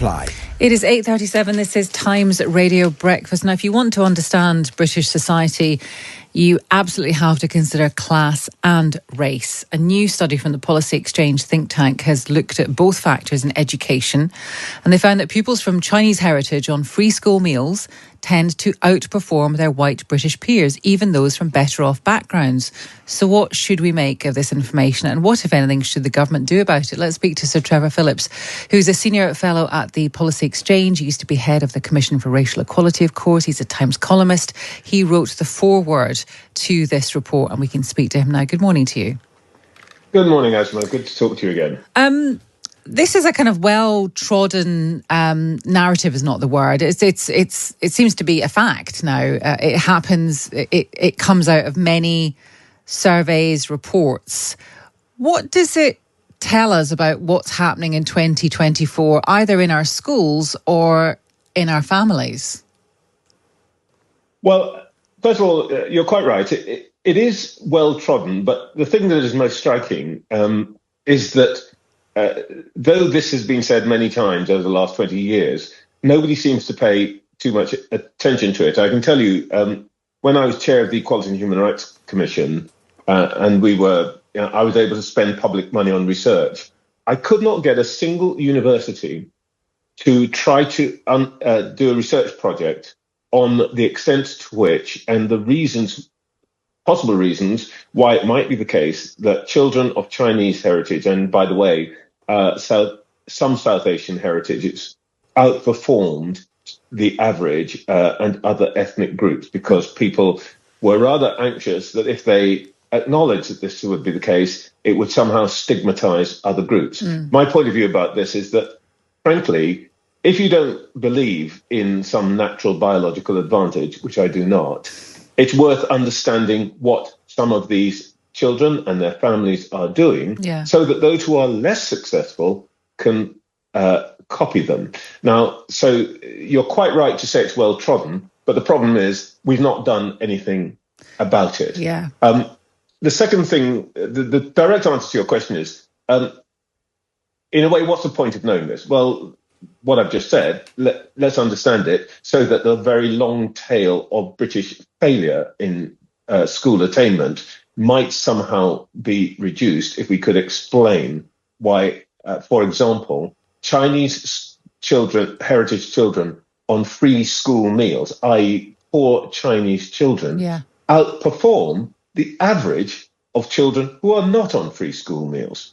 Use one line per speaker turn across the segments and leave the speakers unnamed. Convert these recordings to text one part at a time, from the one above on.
apply.
It is 8:37. This is Times Radio Breakfast. Now, if you want to understand British society, you absolutely have to consider class and race. A new study from the Policy Exchange think tank has looked at both factors in education, and they found that pupils from Chinese heritage on free school meals tend to outperform their white British peers, even those from better off backgrounds. So what should we make of this information, and what, if anything, should the government do about it? Let's speak to Sir Trevor Phillips, who's a senior fellow at the Policy Exchange. He used to be head of the Commission for Racial Equality, of course. He's a Times columnist. He wrote the foreword to this report, and we can speak to him now. Good morning to you.
Good morning, Asma. Good to talk to you again.
This is a kind of well-trodden narrative, is not the word. It seems to be a fact now. It happens. It comes out of many surveys, reports. What does it tell us about what's happening in 2024, either in our schools or in our families?
Well, first of all, you're quite right. It is well-trodden, but the thing that is most striking is that though this has been said many times over the last 20 years, nobody seems to pay too much attention to it. I can tell you, when I was chair of the Equality and Human Rights Commission, and I was able to spend public money on research, I could not get a single university to try to do a research project on the extent to which and the reasons, possible reasons, why it might be the case that children of Chinese heritage, and by the way, some South Asian heritages, outperformed the average and other ethnic groups, because people were rather anxious that if they acknowledged that this would be the case, it would somehow stigmatize other groups. My point of view about this is that, frankly, if you don't believe in some natural biological advantage, which I do not, it's worth understanding what some of these children and their families are doing, so that those who are less successful can copy them. Now, so you're quite right to say it's well trodden, but the problem is we've not done anything about it. The second thing, the direct answer to your question is, in a way, what's the point of knowing this? Well, what I've just said, let's understand it so that the very long tail of British failure in school attainment might somehow be reduced if we could explain why, for example, Chinese children, heritage children on free school meals, i.e. poor Chinese children, outperform the average of children who are not on free school meals.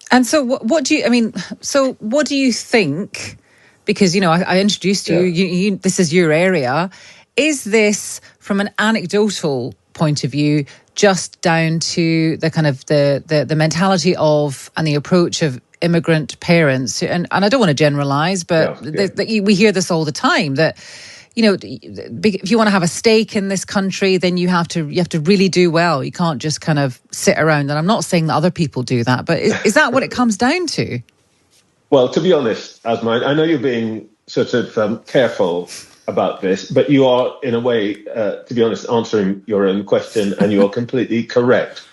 And so what do you think, because, I introduced you, you, this is your area. Is this, from an anecdotal point of view, just down to the kind of the mentality of and the approach of immigrant parents? And I don't want to generalise, but we hear this all the time, that, if you want to have a stake in this country, then you have to really do well. You can't just kind of sit around. And I'm not saying that other people do that, but is that what it comes down to?
Well, to be honest, Asma, I know you're being sort of careful about this, but you are, in a way, to be honest, answering your own question, and you are completely correct.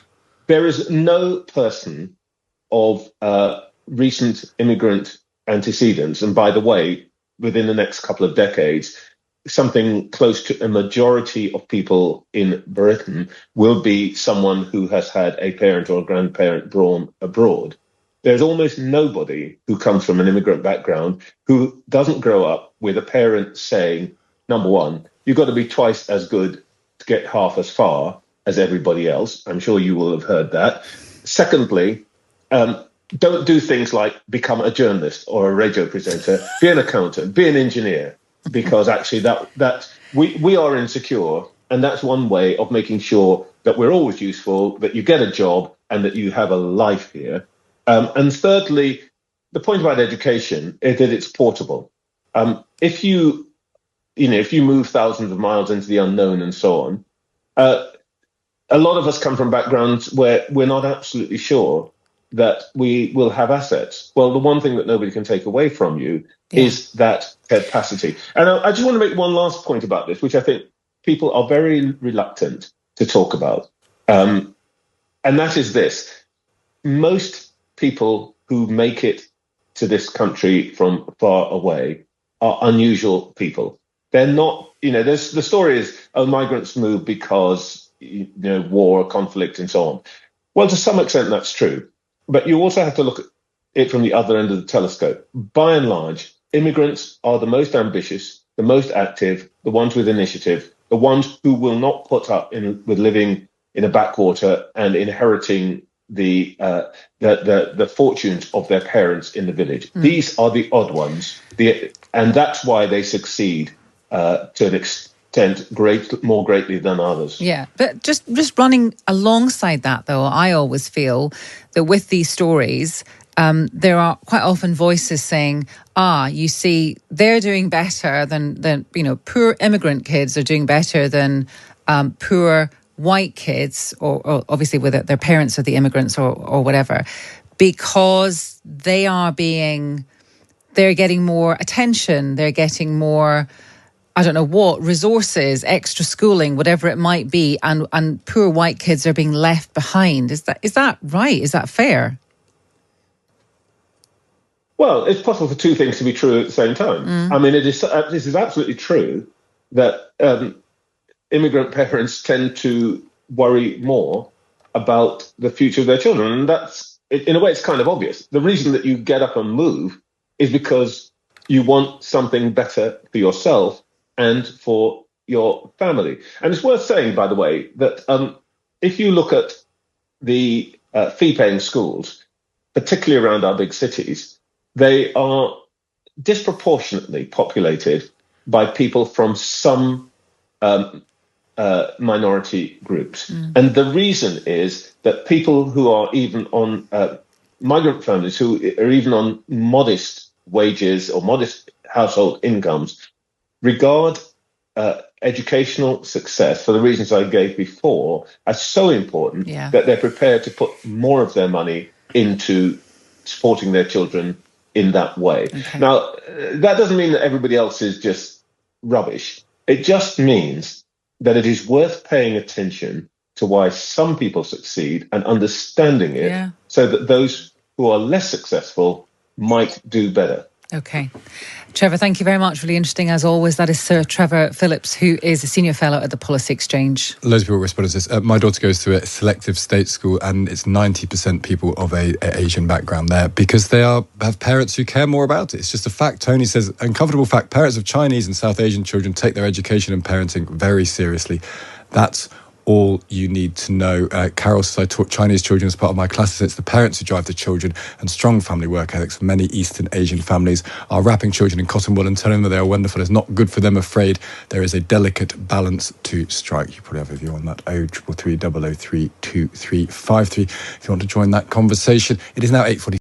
There is no person of recent immigrant antecedents, and by the way, within the next couple of decades, something close to a majority of people in Britain will be someone who has had a parent or a grandparent born abroad. There's almost nobody who comes from an immigrant background who doesn't grow up with a parent saying, number one, you've got to be twice as good to get half as far as everybody else. I'm sure you will have heard that. Secondly, don't do things like become a journalist or a radio presenter, be an accountant, be an engineer, because actually that we are insecure, and that's one way of making sure that we're always useful, that you get a job and that you have a life here. And thirdly, the point about education is that it's portable. If you move thousands of miles into the unknown and so on, a lot of us come from backgrounds where we're not absolutely sure that we will have assets. Well, the one thing that nobody can take away from you is that capacity. And I just want to make one last point about this, which I think people are very reluctant to talk about. And that is this. Most people who make it to this country from far away are unusual people. They're not, there's the story is, migrants move because, war, conflict, and so on. Well, to some extent, that's true. But you also have to look at it from the other end of the telescope. By and large, immigrants are the most ambitious, the most active, the ones with initiative, the ones who will not put up with living in a backwater and inheriting the fortunes of their parents in the village. These are the odd ones, and that's why they succeed to an extent more greatly than others.
Yeah, but just running alongside that, though, I always feel that with these stories, there are quite often voices saying, you see, they're doing better than poor immigrant kids are doing better than poor white kids, or obviously whether their parents are the immigrants or whatever, because they're getting more attention, they're getting more, I don't know what, resources, extra schooling, whatever it might be, and poor white kids are being left behind. Is that right? Is that fair?
Well, it's possible for two things to be true at the same time. I mean, this is absolutely true that immigrant parents tend to worry more about the future of their children. And that's, in a way, it's kind of obvious. The reason that you get up and move is because you want something better for yourself and for your family. And it's worth saying, by the way, that if you look at the fee-paying schools, particularly around our big cities, they are disproportionately populated by people from some minority groups. And the reason is that people who are even on migrant families who are even on modest wages or modest household incomes regard educational success, for the reasons I gave before, as so important that they're prepared to put more of their money into supporting their children in that way. Okay. Now, that doesn't mean that everybody else is just rubbish. It just means that it is worth paying attention to why some people succeed and understanding it so that those who are less successful might do better.
Okay. Trevor, thank you very much. Really interesting as always. That is Sir Trevor Phillips, who is a senior fellow at the Policy Exchange.
Loads of people responded to this. My daughter goes to a selective state school and it's 90% people of a Asian background there because they have parents who care more about it. It's just a fact. Tony says, uncomfortable fact, parents of Chinese and South Asian children take their education and parenting very seriously. That's all you need to know. Carol says, I taught Chinese children as part of my classes. It's the parents who drive the children, and strong family work ethics. Many Eastern Asian families are wrapping children in cotton wool and telling them they are wonderful is not good for them. Afraid there is a delicate balance to strike. You probably have a view on that. 0333 003 2353 if you want to join that conversation. It is now 8:40.